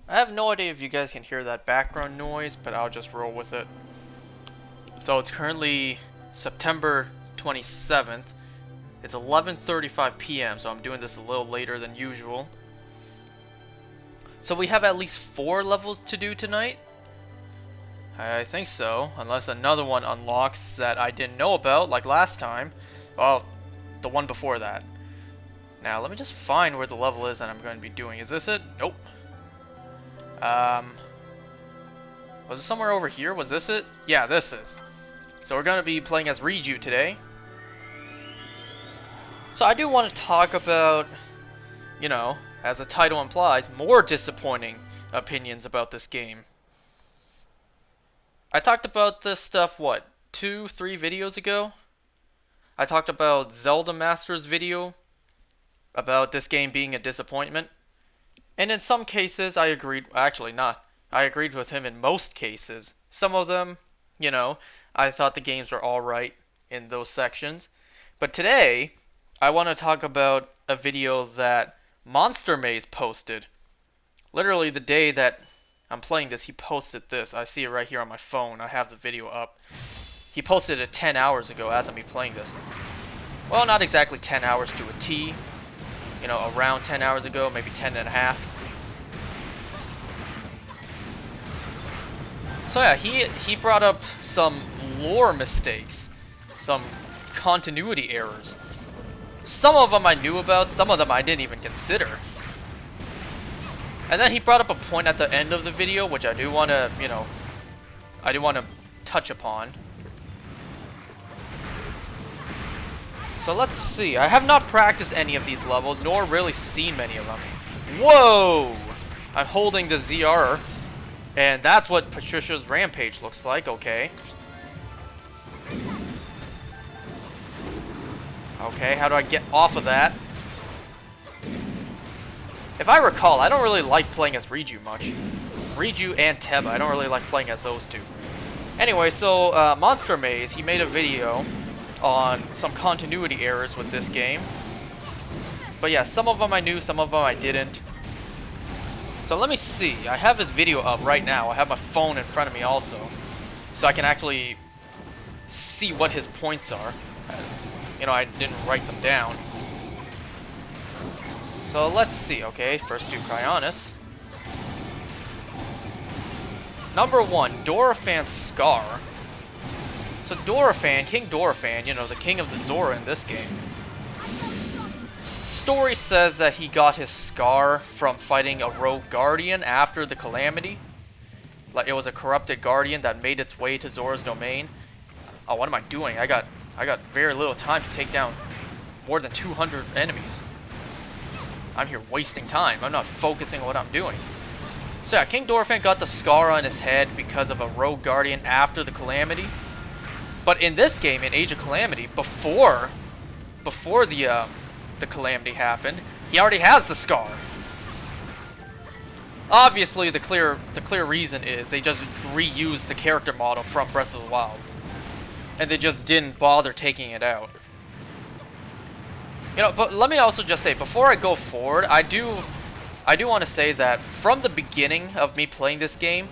I have no idea if you guys can hear that background noise, but I'll just roll with it. So it's currently September 27th. It's 11:35 p.m., so I'm doing this a little later than usual. So we have at least 4 levels to do tonight. I think so, unless another one unlocks that I didn't know about, like last time. Well, the one before that. Now, let me just find where the level is that I'm going to be doing. Is this it? Nope. Was it somewhere over here? Was this it? Yeah, this is. So we're going to be playing as Riju today. So I do want to talk about, you know, as the title implies, more disappointing opinions about this game. I talked about this stuff, what, 2-3 videos ago? I talked about Zelda Master's video about this game being a disappointment. And in some cases, I agreed. Actually, not. I agreed with him in most cases. Some of them, you know, I thought the games were alright in those sections. But today, I want to talk about a video that Monster Maze posted. Literally the day that I'm playing this, he posted this. I see it right here on my phone. I have the video up. He posted it 10 hours ago as I'm playing this. Well, not exactly 10 hours to a T. You know, around 10 hours ago, maybe 10 and a half. So yeah, he brought up some lore mistakes, some continuity errors. Some of them I knew about, some of them I didn't even consider. And then he brought up a point at the end of the video, which I do want to, you know, I do want to touch upon. So let's see. I have not practiced any of these levels, nor really seen many of them. Whoa! I'm holding the ZR, and that's what Patricia's Rampage looks like. Okay. Okay, how do I get off of that? If I recall, I don't really like playing as Riju much. Riju and Teba, I don't really like playing as those two. Anyway, so Monster Maze, he made a video on some continuity errors with this game. But yeah, some of them I knew, some of them I didn't. So let me see. I have his video up right now. I have my phone in front of me also, so I can actually see what his points are. You know, I didn't write them down. So let's see. Okay, first do Cryonis. Number 1, Dorephan's Scar. So Dorephan, King Dorephan, you know, the king of the Zora in this game. Story says that he got his scar from fighting a rogue guardian after the Calamity. Like, it was a corrupted guardian that made its way to Zora's domain. Oh, what am I doing? I got very little time to take down more than 200 enemies. I'm here wasting time. I'm not focusing on what I'm doing. So yeah, King Dorephan got the scar on his head because of a rogue guardian after the Calamity. But in this game, in Age of Calamity, before the Calamity happened, he already has the scar. Obviously, the clear reason is they just reused the character model from Breath of the Wild, and they just didn't bother taking it out. You know, but let me also just say, before I go forward, I do want to say that from the beginning of me playing this game,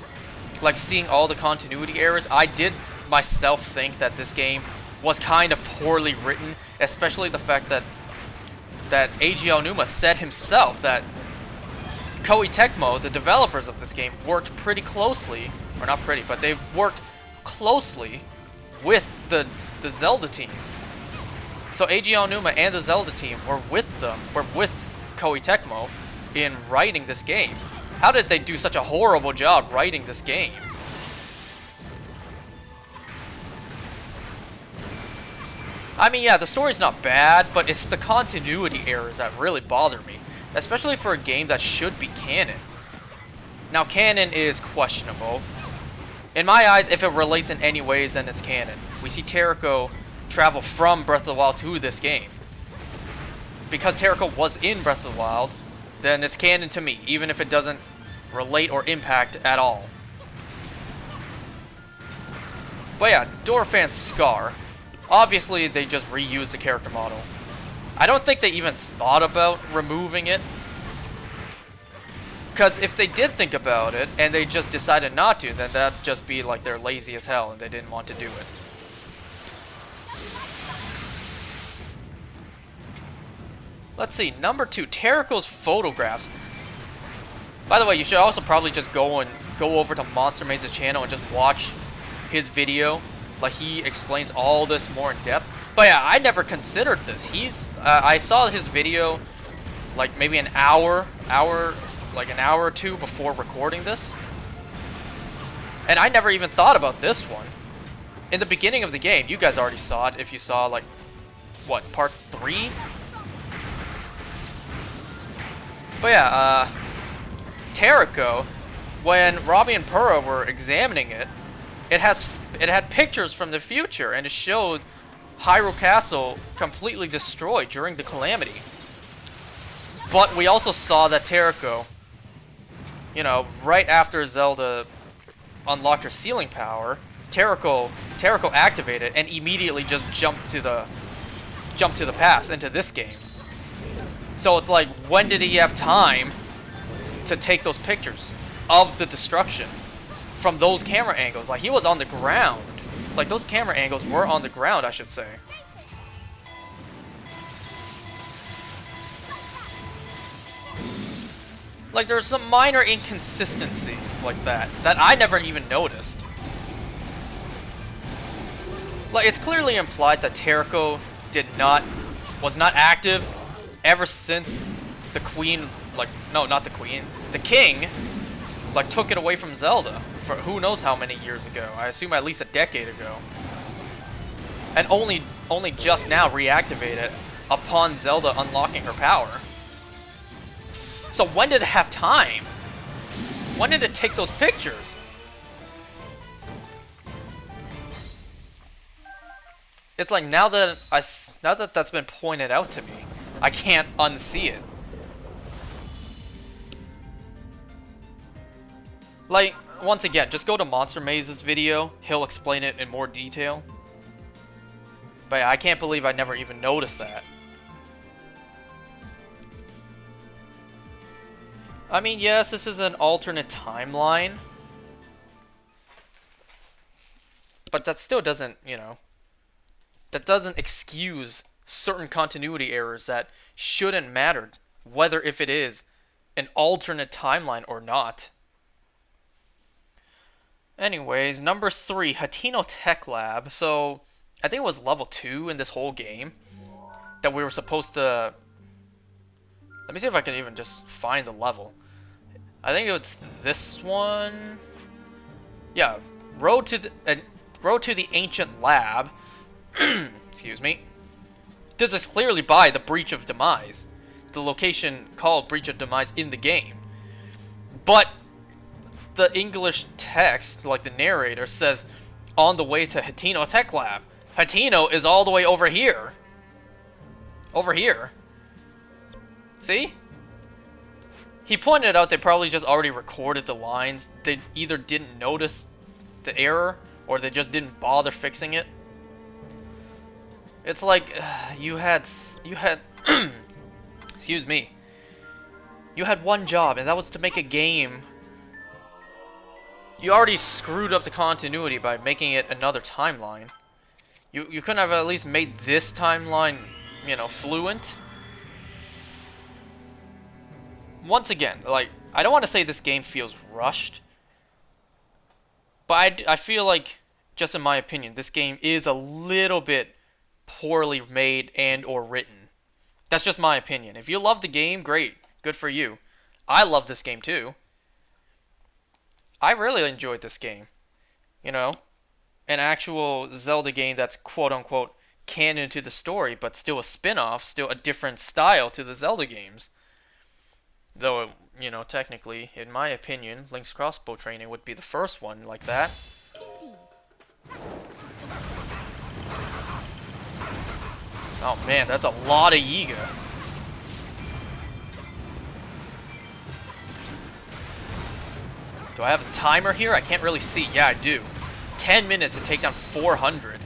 like seeing all the continuity errors, I did myself think that this game was kind of poorly written, especially the fact that Eiji Aonuma said himself that Koei Tecmo, the developers of this game, worked pretty closely, or not pretty, but they worked closely with the Zelda team. So Eiji Aonuma and the Zelda team were with Koei Tecmo in writing this game. How did they do such a horrible job writing this game? I mean, yeah, the story's not bad, but it's the continuity errors that really bother me, especially for a game that should be canon. Now, canon is questionable. In my eyes, if it relates in any ways, then it's canon. We see Teriko travel from Breath of the Wild to this game. Because Teriko was in Breath of the Wild, then it's canon to me, even if it doesn't relate or impact at all. But yeah, Dorephan's Scar. Obviously, they just reused the character model. I don't think they even thought about removing it. Because if they did think about it, and they just decided not to, then that'd just be like they're lazy as hell and they didn't want to do it. Let's see, number 2, Terrico's photographs. By the way, you should also probably just go over to Monster Maze's channel and just watch his video. Like, he explains all this more in depth. But yeah, I never considered this. I saw his video like maybe an hour or two before recording this. And I never even thought about this one. In the beginning of the game, you guys already saw it if you saw, like, what, part 3? But yeah, Terrico, when Robbie and Purah were examining it, it had pictures from the future, and it showed Hyrule Castle completely destroyed during the Calamity. But we also saw that Terrico, you know, right after Zelda unlocked her sealing power, Terrico activated and immediately just jumped to the past into this game. So it's like, when did he have time to take those pictures of the destruction from those camera angles? Like, he was on the ground. Like, those camera angles were on the ground, I should say. Like, there's some minor inconsistencies like that I never even noticed. Like, it's clearly implied that Terrico was not active ever since the Queen, like, no, not the Queen, the King, like, took it away from Zelda for who knows how many years ago. I assume at least a decade ago. And only just now reactivated upon Zelda unlocking her power. So when did it have time? When did it take those pictures? It's like, now that that's been pointed out to me, I can't unsee it. Like, once again, just go to Monster Maze's video. He'll explain it in more detail. But yeah, I can't believe I never even noticed that. I mean, yes, this is an alternate timeline. But that still doesn't, you know, that doesn't excuse certain continuity errors that shouldn't matter, whether if it is an alternate timeline or not. Anyways, number 3, Hateno Tech Lab. So, I think it was level 2 in this whole game that we were supposed to... Let me see if I can even just find the level. I think it's this one. Yeah, Road to the Ancient Lab. Excuse me. This is clearly by the Breach of Demise, the location called Breach of Demise in the game. But the English text, like the narrator, says on the way to Hateno Tech Lab. Hateno is all the way over here. Over here. See? He pointed out they probably just already recorded the lines. They either didn't notice the error, or they just didn't bother fixing it. It's like, you had, excuse me. You had one job, and that was to make a game. You already screwed up the continuity by making it another timeline. You couldn't have at least made this timeline, you know, fluent. Once again, like, I don't want to say this game feels rushed, but I feel like, just in my opinion, this game is a little bit poorly made and or written. That's just my opinion. If you love the game, great. Good for you. I love this game too. I really enjoyed this game. You know, an actual Zelda game that's quote-unquote canon to the story, but still a spin-off, still a different style to the Zelda games. Though, you know, technically, in my opinion, Link's Crossbow Training would be the first one like that. Oh man, that's a lot of Yiga. Do I have a timer here? I can't really see. Yeah, I do. 10 minutes to take down 400.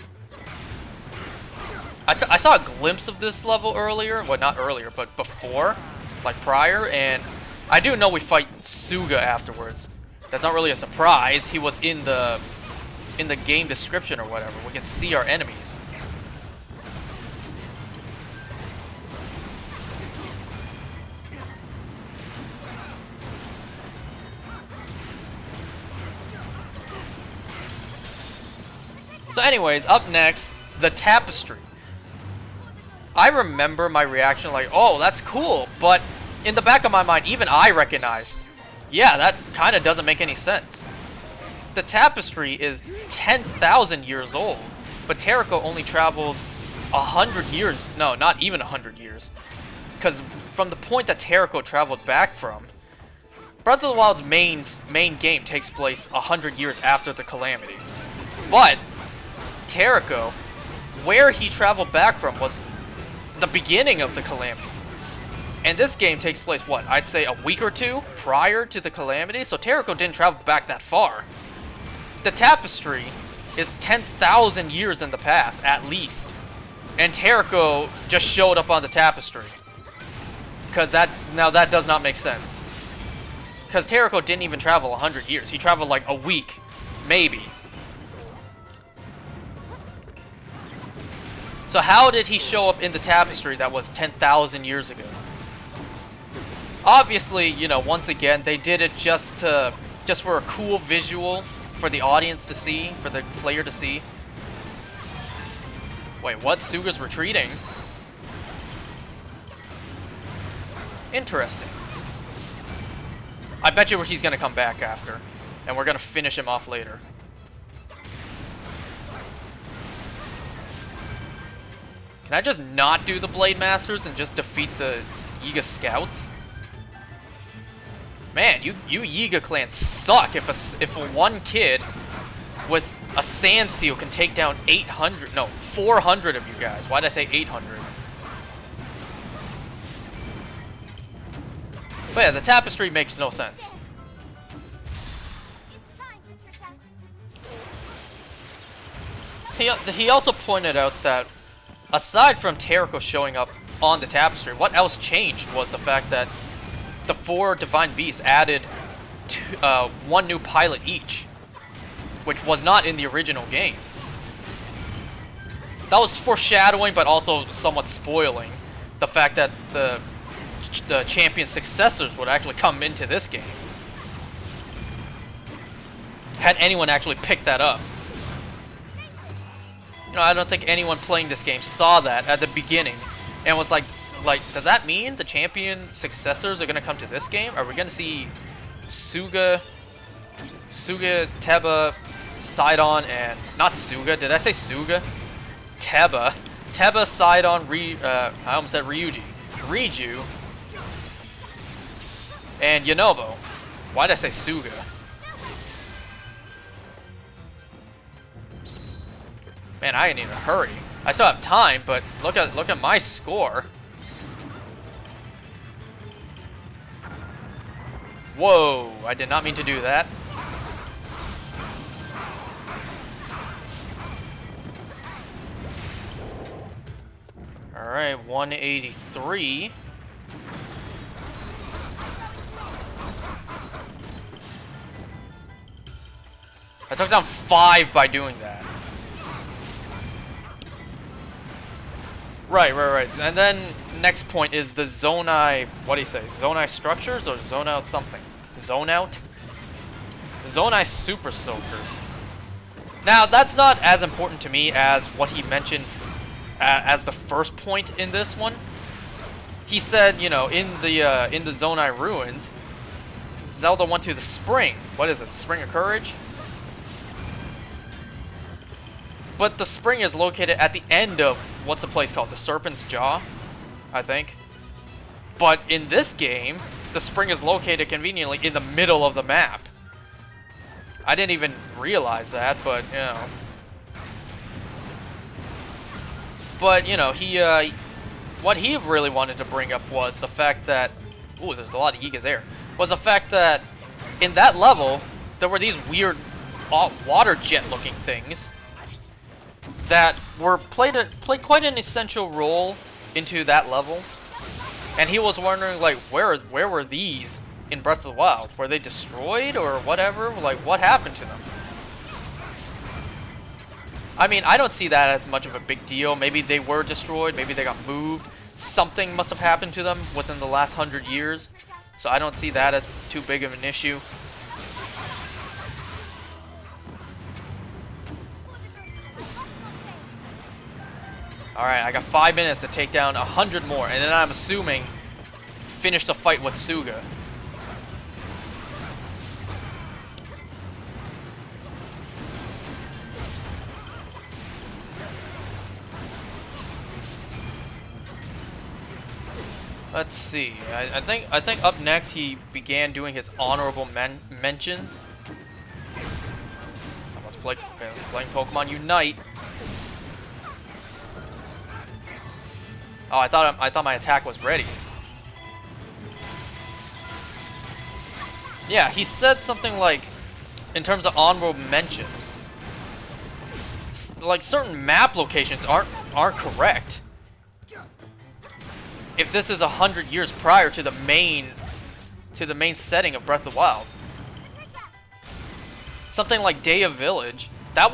I saw a glimpse of this level earlier. Well, not earlier, but before. Like prior. And I do know we fight Suga afterwards. That's not really a surprise. He was in the game description or whatever. We can see our enemies. So anyways, up next, the tapestry. I remember my reaction like, oh, that's cool, but in the back of my mind, even I recognize, yeah, that kind of doesn't make any sense. The tapestry is 10,000 years old, but Terrako only traveled 100 years, no, not even 100 years. Because from the point that Terrako traveled back from, Breath of the Wild's main game takes place 100 years after the Calamity. But Terrako, where he traveled back from was the beginning of the Calamity. And this game takes place, what, I'd say a week or two prior to the Calamity? So Terrako didn't travel back that far. The tapestry is 10,000 years in the past, at least. And Terrako just showed up on the tapestry. Because now that does not make sense. Because Terrako didn't even travel 100 years. He traveled like a week, maybe. So how did he show up in the tapestry that was 10,000 years ago? Obviously, you know, once again, they did it just for a cool visual for the audience to see, for the player to see. Wait, what? Suga's retreating? Interesting. I bet you he's gonna come back after, and we're gonna finish him off later. Can I just not do the Blade Masters and just defeat the Yiga Scouts? Man, you Yiga clans suck. If a one kid with a Sand Seal can take down 400 of you guys. Why did I say 800? But yeah, the tapestry makes no sense. He also pointed out that aside from Terrako showing up on the tapestry, what else changed was the fact that the 4 Divine Beasts added one new pilot each, which was not in the original game. That was foreshadowing, but also somewhat spoiling the fact that the champion successors would actually come into this game. Had anyone actually picked that up. You know, I don't think anyone playing this game saw that at the beginning and was like, does that mean the champion successors are gonna come to this game? Are we gonna see Suga, Teba, Sidon, and not Suga? Did I say Suga? Teba, Sidon, I almost said Ryuji, Riju, and Yonobo. Why did I say Suga? Man, I need to hurry. I still have time, but look at my score. Whoa, I did not mean to do that. Alright, 183. I took down 5 by doing that. Right. And then next point is the Zonai, what do you say? Zonai structures or zone out something? Zone out? Zonai super soakers. Now, that's not as important to me as what he mentioned as the first point in this one. He said, you know, in the Zonai ruins, Zelda went to the spring. What is it? The Spring of Courage? But the spring is located at the end of, what's the place called? The Serpent's Jaw, I think. But in this game, the spring is located conveniently in the middle of the map. I didn't even realize that, but, you know. But, you know, what he really wanted to bring up was the fact that, ooh, there's a lot of Yigas there, was the fact that in that level, there were these weird water jet looking things that were played quite an essential role into that level, and he was wondering, like, where were these in Breath of the Wild? Were they destroyed or whatever? Like, what happened to them? I mean, I don't see that as much of a big deal. Maybe they were destroyed, maybe they got moved. Something must have happened to them within the last 100 years. So I don't see that as too big of an issue. Alright, I got 5 minutes to take down 100 more, and then I'm assuming finish the fight with Suga. Let's see. I think up next he began doing his honorable mentions. Someone's playing Pokemon Unite. Oh, I thought my attack was ready. Yeah, he said something like, in terms of honorable mentions, like certain map locations aren't correct. If this is 100 years prior to the main setting of Breath of the Wild, something like Daya Village, that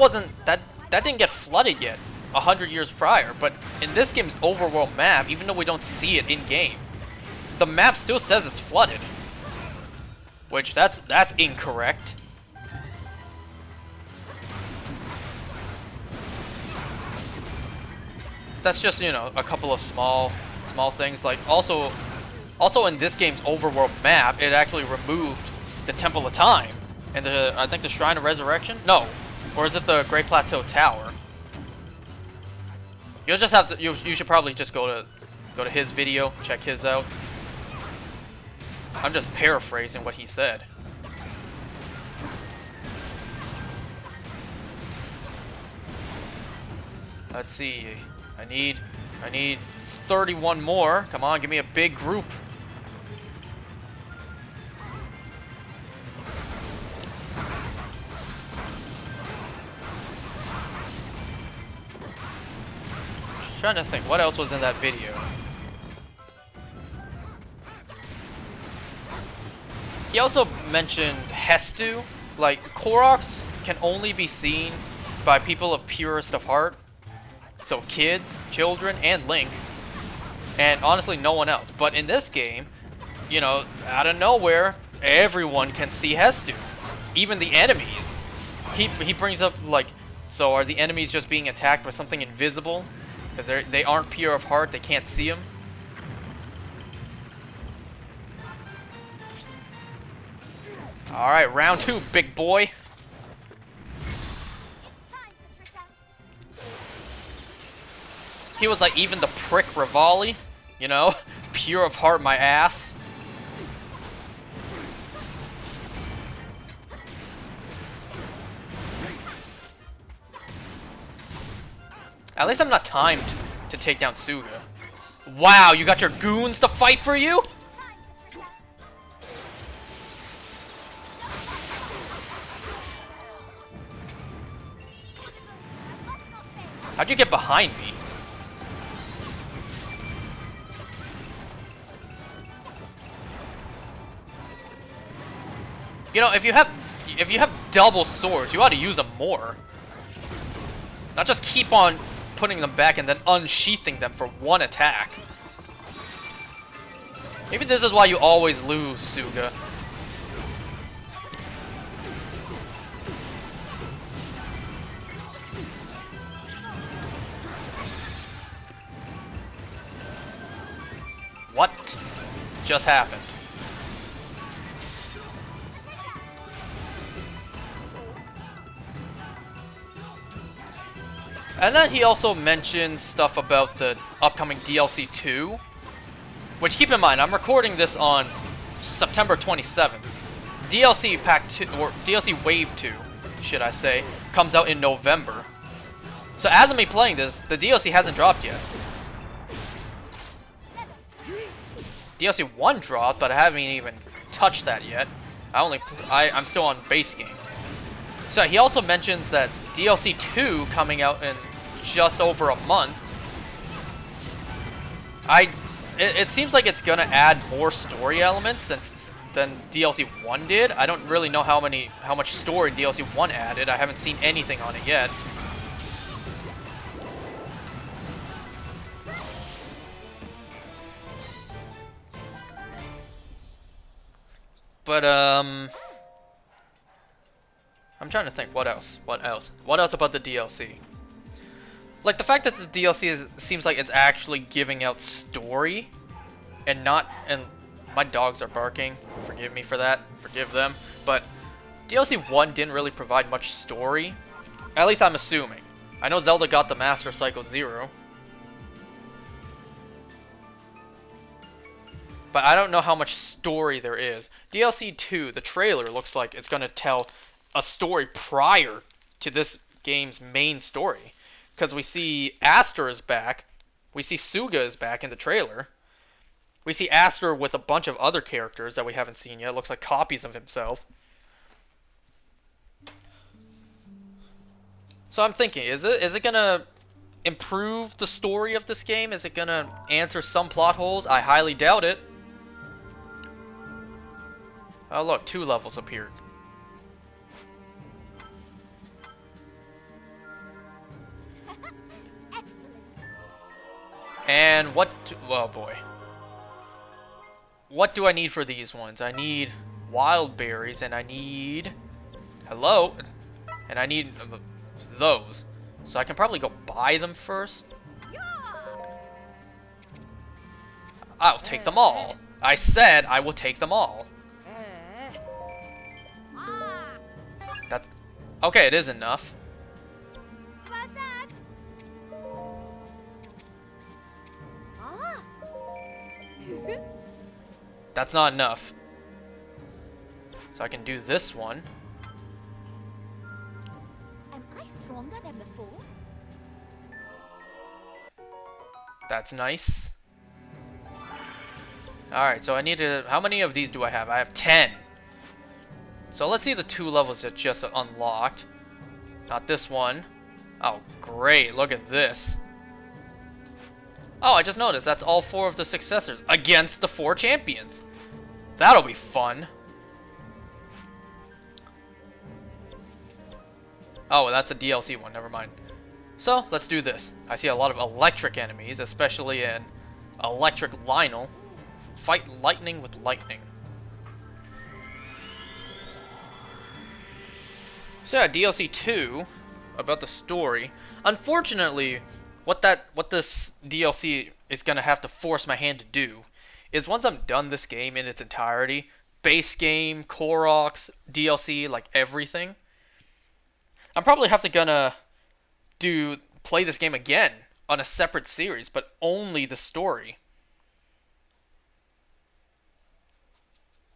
didn't get flooded yet 100 years prior. But in this game's overworld map, even though we don't see it in game, the map still says it's flooded, which that's incorrect. That's just, you know, a couple of small things. Like also in this game's overworld map, it actually removed the Temple of Time and I think the Shrine of Resurrection. No, or is it the Great Plateau Tower? You'll just have to. You should probably just go to his video, check his out. I'm just paraphrasing what he said. Let's see. I need 31 more. Come on, give me a big group. Just trying to think, what else was in that video? He also mentioned Hestu. Like, Koroks can only be seen by people of purest of heart. So kids, children, and Link. And honestly, no one else. But in this game, you know, out of nowhere, everyone can see Hestu. Even the enemies. He brings up, like, so are the enemies just being attacked by something invisible? Because they aren't pure of heart, they can't see him. Alright, round 2, big boy. He was like, even the prick Rivali, you know, pure of heart, my ass. At least I'm not timed to take down Suga. Wow, you got your goons to fight for you? How'd you get behind me? You know, if you have double swords, you ought to use them more. Not just keep on putting them back and then unsheathing them for one attack. Maybe this is why you always lose, Suga. What just happened? And then he also mentioned stuff about the upcoming DLC 2. Which, keep in mind, I'm recording this on September 27th. DLC Pack 2, or DLC Wave 2, should I say, comes out in November. So as of me playing this, the DLC hasn't dropped yet. DLC 1 dropped, but I haven't even touched that yet. I'm still on base game. So he also mentions that DLC 2 coming out in just over a month. It seems like it's gonna add more story elements than DLC 1 did. I don't really know how much story DLC 1 added. I haven't seen anything on it yet. But I'm trying to think what else about the DLC. Like the fact that the DLC seems like it's actually giving out story and not, and my dogs are barking. Forgive me for that. Forgive them. But DLC 1 didn't really provide much story. At least I'm assuming. I know Zelda got the Master Cycle 0. But I don't know how much story there is. DLC 2, the trailer looks like it's going to tell a story prior to this game's main story. Because we see Aster is back. We see Suga is back in the trailer. We see Aster with a bunch of other characters that we haven't seen yet. Looks like copies of himself. So I'm thinking, is it gonna improve the story of this game? Is it gonna answer some plot holes? I highly doubt it. Oh look, 2 levels appeared. And what? Oh boy. What do I need for these ones? I need wild berries, and I need... Hello? And I need those. So I can probably go buy them first. I'll take them all. I said I will take them all. That's... Okay, it is enough. That's not enough. So I can do this one. Am I stronger than before? That's nice. Alright, so I need to... How many of these do I have? I have 10. So let's see the 2 levels that just unlocked. Not this one. Oh, great. Look at this. Oh, I just noticed. That's all 4 of the successors against the 4 champions. That'll be fun. Oh, that's a DLC one. Never mind. So, let's do this. I see a lot of electric enemies, especially an electric Lionel. Fight lightning with lightning. So yeah, DLC 2, about the story. Unfortunately, what this DLC is gonna have to force my hand to do is once I'm done this game in its entirety, base game, Koroks, DLC, like everything, I'm probably gonna play this game again on a separate series, but only the story.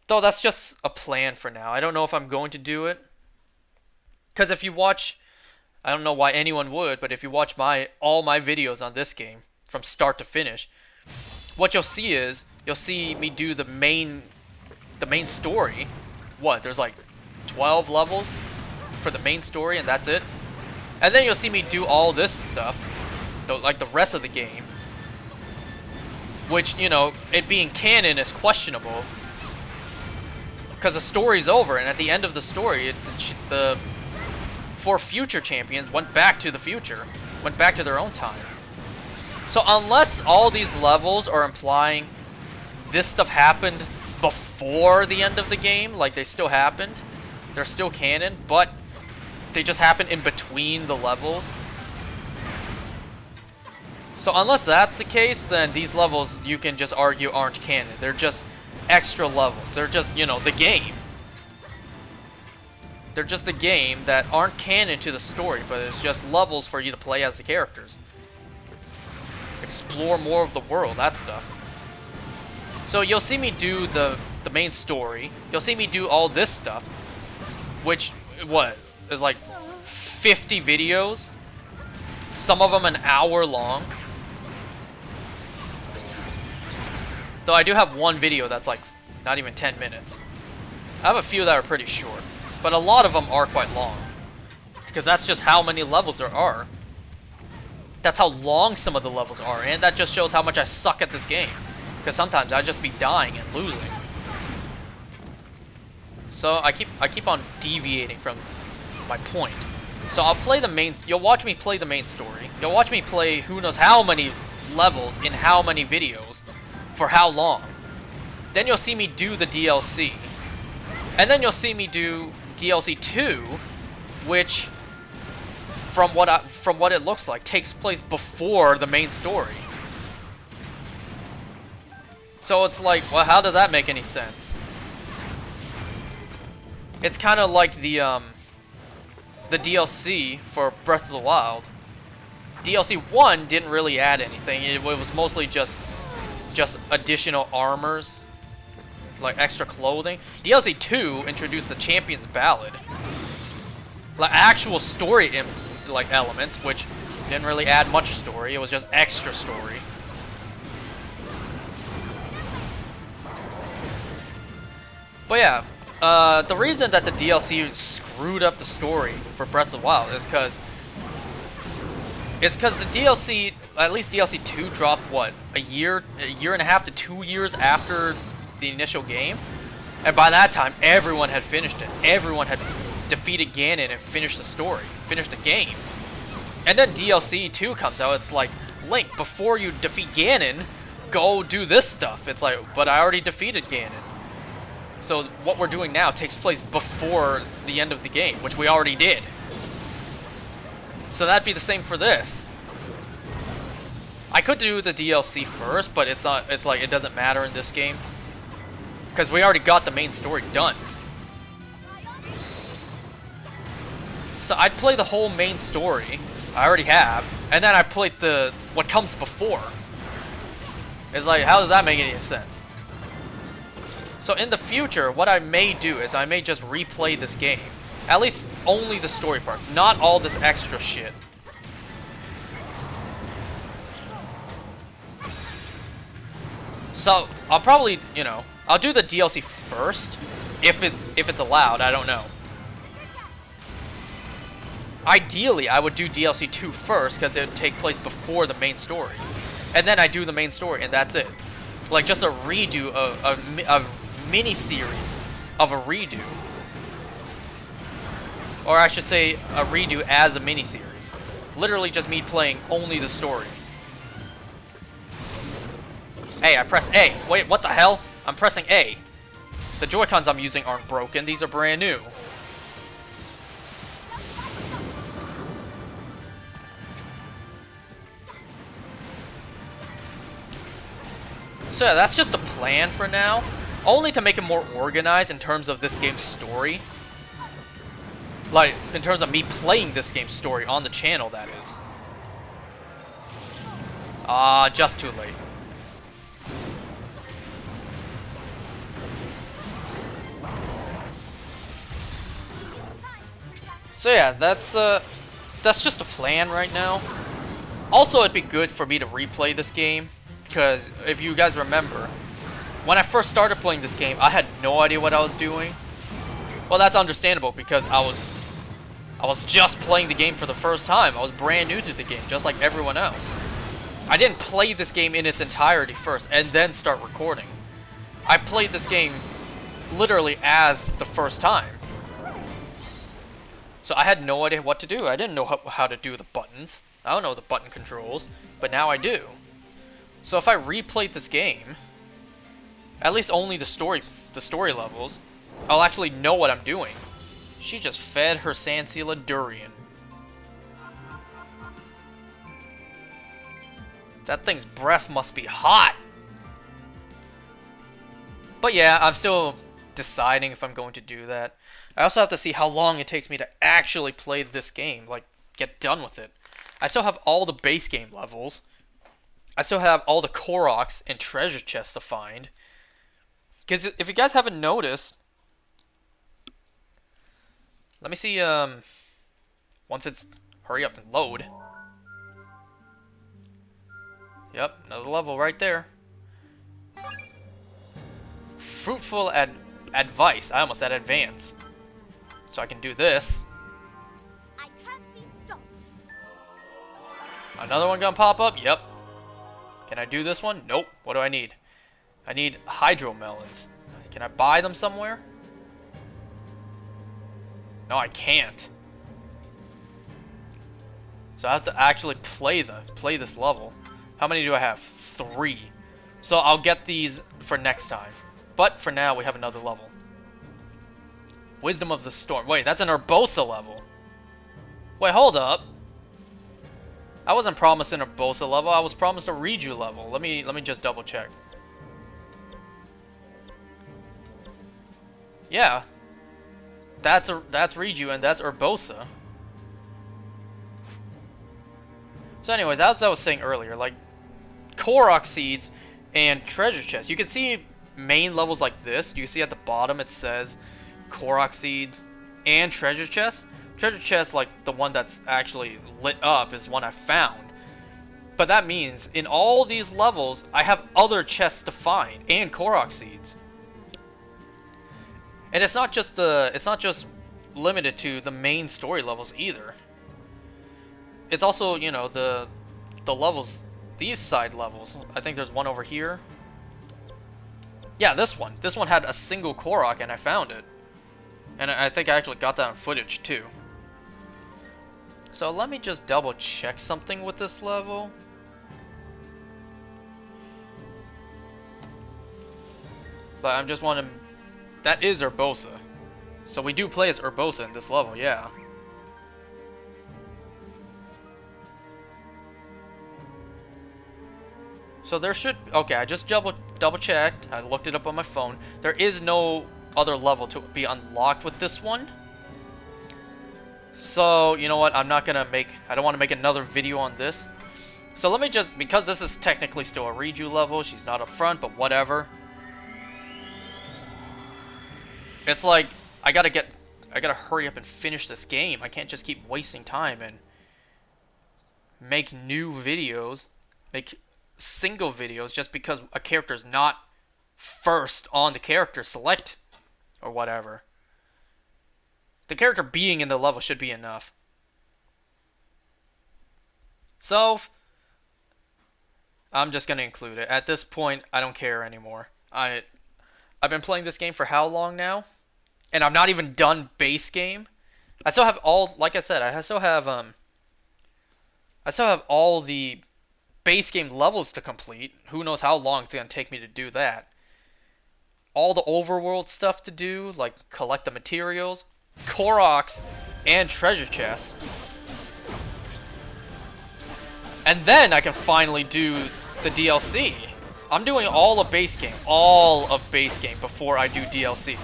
Though that's just a plan for now. I don't know if I'm going to do it. Because if you watch, I don't know why anyone would, but if you watch all my videos on this game from start to finish, what you'll see is you'll see me do the main story. What? There's like 12 levels for the main story, and that's it. And then you'll see me do all this stuff, like the rest of the game, which, you know, it being canon is questionable because the story's over, and at the end of the story, the 4 future champions went back to the future, went back to their own time. So unless all these levels are implying this stuff happened before the end of the game, like they still happened, they're still canon, but they just happen in between the levels. So unless that's the case, then these levels you can just argue aren't canon. They're just extra levels. They're just, you know, the game. They're just the game that aren't canon to the story, but it's just levels for you to play as the characters. Explore more of the world, that stuff. So you'll see me do the main story. You'll see me do all this stuff, which, what, is like 50 videos? Some of them an hour long. Though I do have one video that's like not even 10 minutes. I have a few that are pretty short, but a lot of them are quite long. Because that's just how many levels there are. That's how long some of the levels are, and that just shows how much I suck at this game. Because sometimes I just be dying and losing. So I keep on deviating from my point. So I'll play the main. You'll watch me play the main story. You'll watch me play who knows how many levels in how many videos for how long. Then you'll see me do the DLC, and then you'll see me do DLC 2, which, from what it looks like, takes place before the main story. So it's like, well, how does that make any sense? It's kind of like the DLC for Breath of the Wild. DLC 1 didn't really add anything. It was mostly just additional armors, like extra clothing. DLC 2 introduced the Champion's Ballad, like actual story like elements, which didn't really add much story. It was just extra story. But yeah, the reason that the DLC screwed up the story for Breath of the Wild is because the DLC, at least DLC 2, dropped what, a year and a half to 2 years after the initial game, and by that time everyone had finished it. Everyone had defeated Ganon and finished the story, finished the game. And then DLC 2 comes out. It's like, Link, before you defeat Ganon, go do this stuff. It's like, but I already defeated Ganon. So what we're doing now takes place before the end of the game, which we already did. So that'd be the same for this. I could do the DLC first, but it's not. It's like it doesn't matter in this game because we already got the main story done. So I'd play the whole main story. I already have, and then I played what comes before. It's like, how does that make any sense? So in the future, what I may do is I may just replay this game. At least only the story parts, not all this extra shit. So I'll probably, I'll do the DLC first, if it's allowed. I don't know. Ideally, I would do DLC 2 first because it would take place before the main story, and then I do the main story, and that's it. Like just a redo of a mini-series of a redo. Or I should say a redo as a mini-series. Literally just me playing only the story. Hey, I pressed A. Wait, what the hell? I'm pressing A. The Joy-Cons I'm using aren't broken. These are brand new. So yeah, that's just the plan for now. Only to make it more organized in terms of this game's story. Like, in terms of me playing this game's story on the channel, that is. Just too late. So yeah, that's just a plan right now. Also, it'd be good for me to replay this game, because if you guys remember, when I first started playing this game, I had no idea what I was doing. Well, that's understandable because I was just playing the game for the first time. I was brand new to the game, just like everyone else. I didn't play this game in its entirety first and then start recording. I played this game literally as the first time. So I had no idea what to do. I didn't know how to do the buttons. I don't know the button controls, but now I do. So if I replayed this game, at least only the story levels, I'll actually know what I'm doing. She just fed her Sansila durian. That thing's breath must be hot. But yeah, I'm still deciding if I'm going to do that. I also have to see how long it takes me to actually play this game, like get done with it. I still have all the base game levels. I still have all the Koroks and treasure chests to find. Because if you guys haven't noticed, let me see, once it's, hurry up and load. Yep, another level right there. Fruitful advice. I almost said advance. So I can do this. I can't be stopped. Another one gonna pop up? Yep. Can I do this one? Nope. What do I need? I need hydro melons. Can I buy them somewhere? No, I can't. So I have to actually play this level. How many do I have? 3. So I'll get these for next time. But for now, we have another level. Wisdom of the Storm. Wait, that's an Urbosa level. Wait, hold up. I wasn't promised an Urbosa level. I was promised a Riju level. Let me just double check. Yeah. That's Riju and that's Urbosa. So anyways, as I was saying earlier, like Korok seeds and treasure chests. You can see main levels like this. You see at the bottom it says Korok seeds and treasure chests. Treasure chest, like the one that's actually lit up, is one I found. But that means in all these levels, I have other chests to find and Korok seeds. And it's not just limited to the main story levels either. It's also, you know, the levels, these side levels. I think there's one over here. Yeah, this one. This one had a single Korok and I found it. And I think I actually got that on footage too. So let me just double check something with this level. But I'm just wanting... That is Urbosa. So we do play as Urbosa in this level, yeah. So there should... Okay, I just double checked. I looked it up on my phone. There is no other level to be unlocked with this one. So, you know what? I'm not gonna make... I don't want to make another video on this. So let me just... Because this is technically still a Riju level. She's not up front, but whatever. It's like... I gotta hurry up and finish this game. I can't just keep wasting time and... make new videos. Make single videos just because a character's not first on the character select. Or whatever. The character being in the level should be enough. So, I'm just going to include it. At this point, I don't care anymore. I've been playing this game for how long now? And I'm not even done base game. I still have all, like I said, I still have all the base game levels to complete. Who knows how long it's going to take me to do that. All the overworld stuff to do, like collect the materials. Koroks and treasure chests. And then I can finally do the DLC. I'm doing all of base game. All of base game before I do DLC.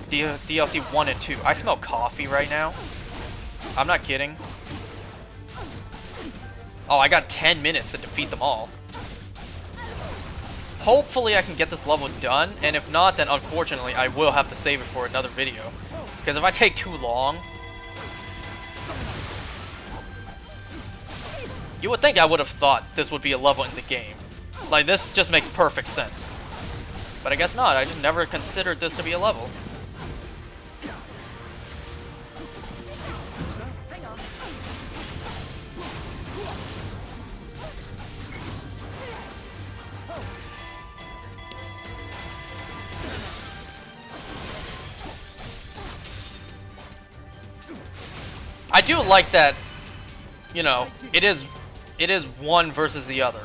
DLC 1 and 2. I smell coffee right now. I'm not kidding. Oh, I got 10 minutes to defeat them all. Hopefully I can get this level done. And if not, then unfortunately I will have to save it for another video. Because if I take too long... You would think I would have thought this would be a level in the game. Like, this just makes perfect sense. But I guess not. I just never considered this to be a level. I do like that, you know, it is one versus the other,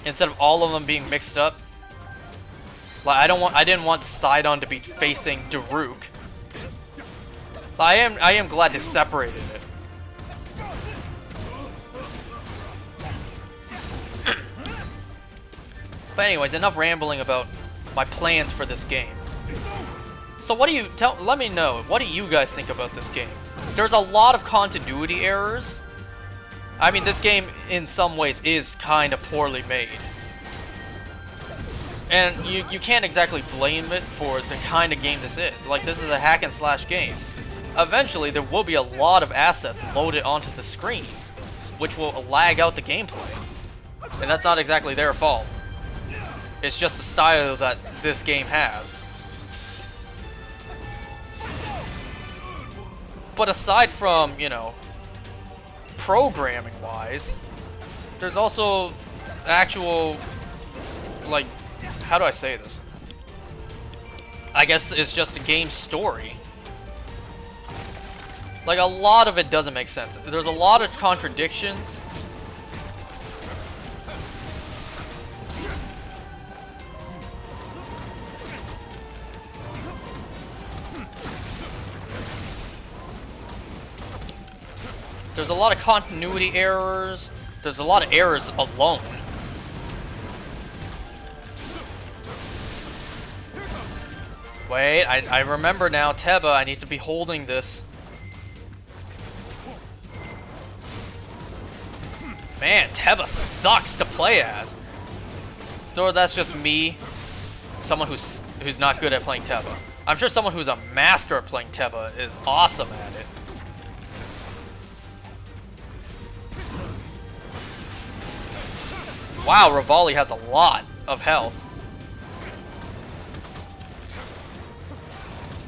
instead of all of them being mixed up. Like I didn't want Sidon to be facing Daruk. I am glad they separated it. But anyways, enough rambling about my plans for this game. So what do you let me know, what do you guys think about this game? There's a lot of continuity errors. I mean, this game, in some ways, is kind of poorly made. And you can't exactly blame it for the kind of game this is. Like, this is a hack and slash game. Eventually, there will be a lot of assets loaded onto the screen, which will lag out the gameplay. And that's not exactly their fault. It's just the style that this game has. But aside from, you know, programming-wise, there's also actual, like, how do I say this? I guess it's just a game story. Like, a lot of it doesn't make sense. There's a lot of contradictions. There's a lot of continuity errors. There's a lot of errors alone. Wait, I remember now, Teba, I need to be holding this. Man, Teba sucks to play as. Or that's just me. Someone who's not good at playing Teba. I'm sure someone who's a master at playing Teba is awesome at it. Wow, Rivali has a lot of health.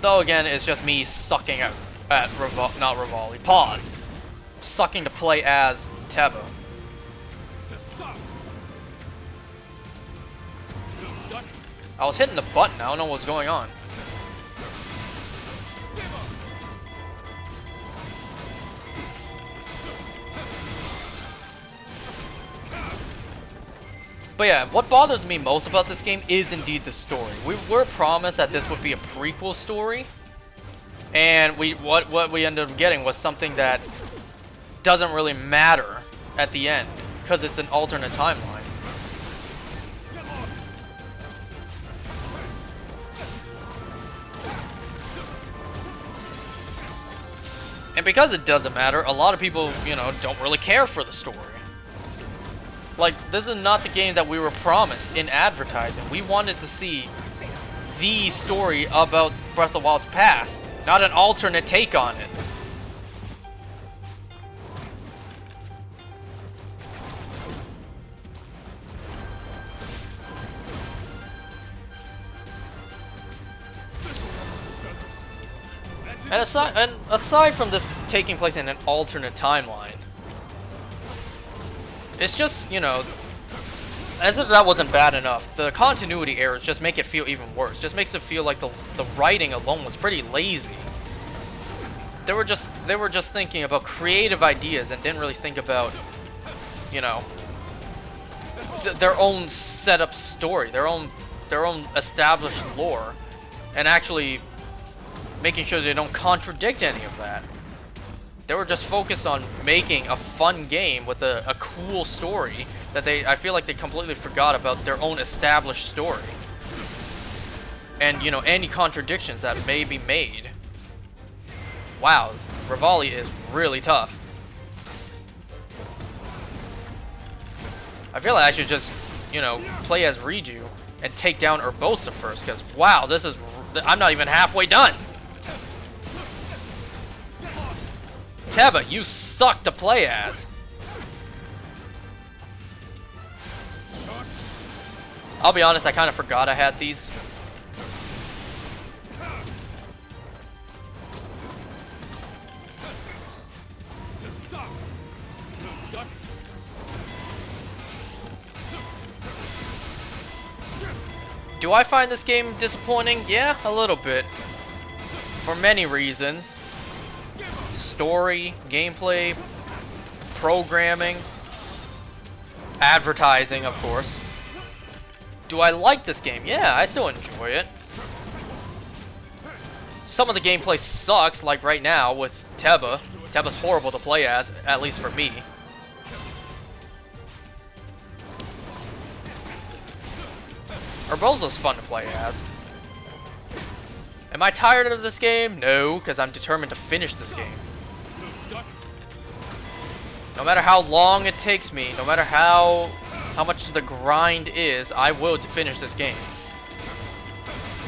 Though again, it's just me sucking at not Rivali. Pause. Sucking to play as Teba. I was hitting the button. I don't know what's going on. But yeah, what bothers me most about this game is indeed the story. We were promised that this would be a prequel story, and what we ended up getting was something that doesn't really matter at the end because it's an alternate timeline. And because it doesn't matter, a lot of people, you know, don't really care for the story. Like, this is not the game that we were promised in advertising. We wanted to see the story about Breath of the Wild's past, not an alternate take on it. And aside from this taking place in an alternate timeline, it's just, you know, as if that wasn't bad enough, the continuity errors just make it feel even worse. Just makes it feel like the writing alone was pretty lazy. They were just thinking about creative ideas and didn't really think about, you know, their own setup story, their own established lore, and actually making sure they don't contradict any of that. They were just focused on making a fun game with a cool story that I feel like they completely forgot about their own established story. And, you know, any contradictions that may be made. Wow, Rivali is really tough. I feel like I should just, you know, play as Riju and take down Urbosa first, because, wow, I'm not even halfway done. Teba, you suck to play as. I'll be honest, I kind of forgot I had these. Do I find this game disappointing? Yeah, a little bit. For many reasons. Story, gameplay, programming, advertising, of course. Do I like this game? Yeah, I still enjoy it. Some of the gameplay sucks, like right now with Teba. Teba's horrible to play as, at least for me. Urbosa's fun to play as. Am I tired of this game? No, because I'm determined to finish this game. No matter how long it takes me, no matter how much the grind is, I will finish this game.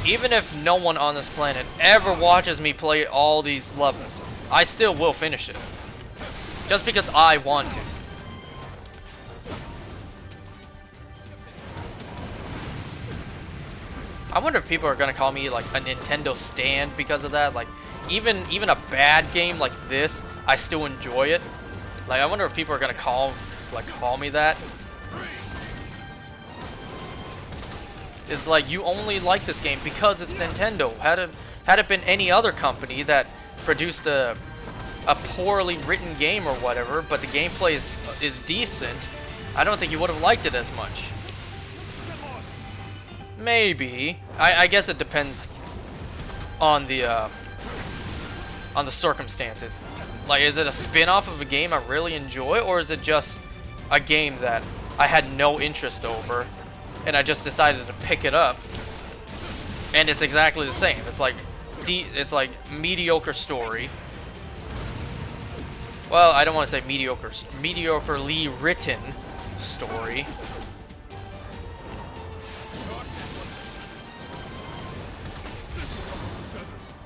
Even if no one on this planet ever watches me play all these levels, I still will finish it. Just because I want to. I wonder if people are gonna call me like a Nintendo stan because of that. Like, even a bad game like this, I still enjoy it. Like, I wonder if people are gonna call me that. It's like, you only like this game because it's Nintendo. Had it been any other company that produced a a poorly written game or whatever, but the gameplay is decent, I don't think you would have liked it as much. Maybe. I guess it depends on the circumstances. Like, is it a spin-off of a game I really enjoy, or is it just a game that I had no interest over, and I just decided to pick it up, and it's exactly the same. It's like mediocre story. Well, I don't want to say mediocre, mediocrely written story.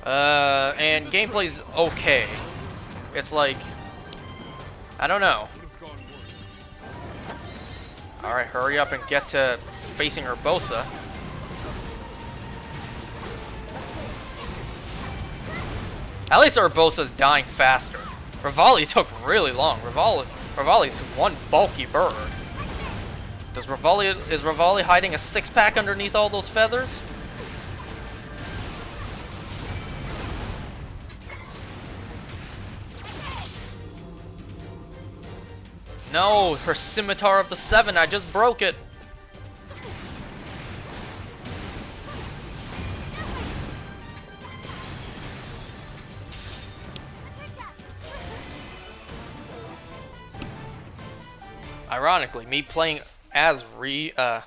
And gameplay's okay. It's like, I don't know. Alright, hurry up and get to facing Urbosa. At least Urbosa's dying faster. Revali took really long. Revali's one bulky bird. Is Revali hiding a six-pack underneath all those feathers? No, her Scimitar of the Seven, I just broke it. Ironically, me playing as I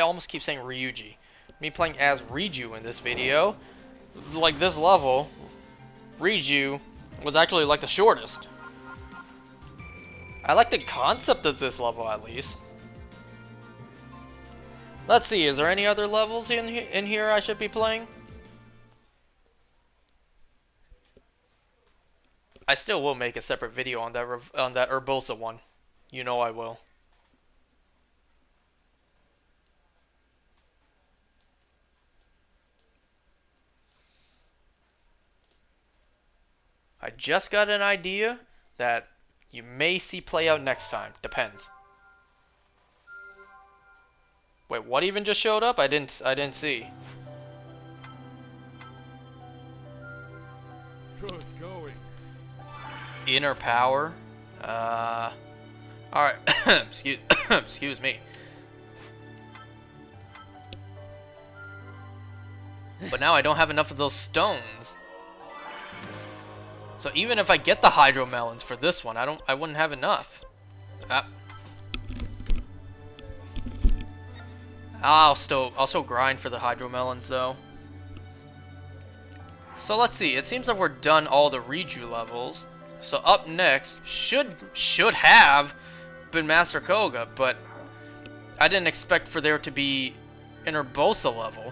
almost keep saying Ryuji. Me playing as Riju in this video, like this level, Riju was actually like the shortest. I like the concept of this level, at least. Let's see, is there any other levels in here I should be playing? I still will make a separate video on that Urbosa one. You know I will. I just got an idea that you may see play out next time. Depends. Wait, what even just showed up? I didn't see. Good going. Inner power. Alright. Excuse me. But now I don't have enough of those stones. So even if I get the hydro melons for this one, I wouldn't have enough. I'll still grind for the hydro melons though. So let's see. It seems like we're done all the Riju levels. So up next should have been Master Koga, but I didn't expect for there to be an Urbosa level.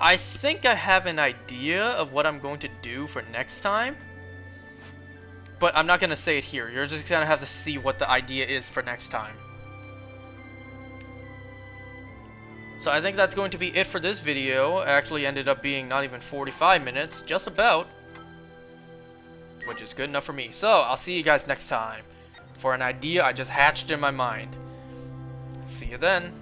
I think I have an idea of what I'm going to do for next time, but I'm not going to say it here. You're just going to have to see what the idea is for next time. So I think that's going to be it for this video. It actually ended up being not even 45 minutes, just about, which is good enough for me. So I'll see you guys next time for an idea I just hatched in my mind. See you then.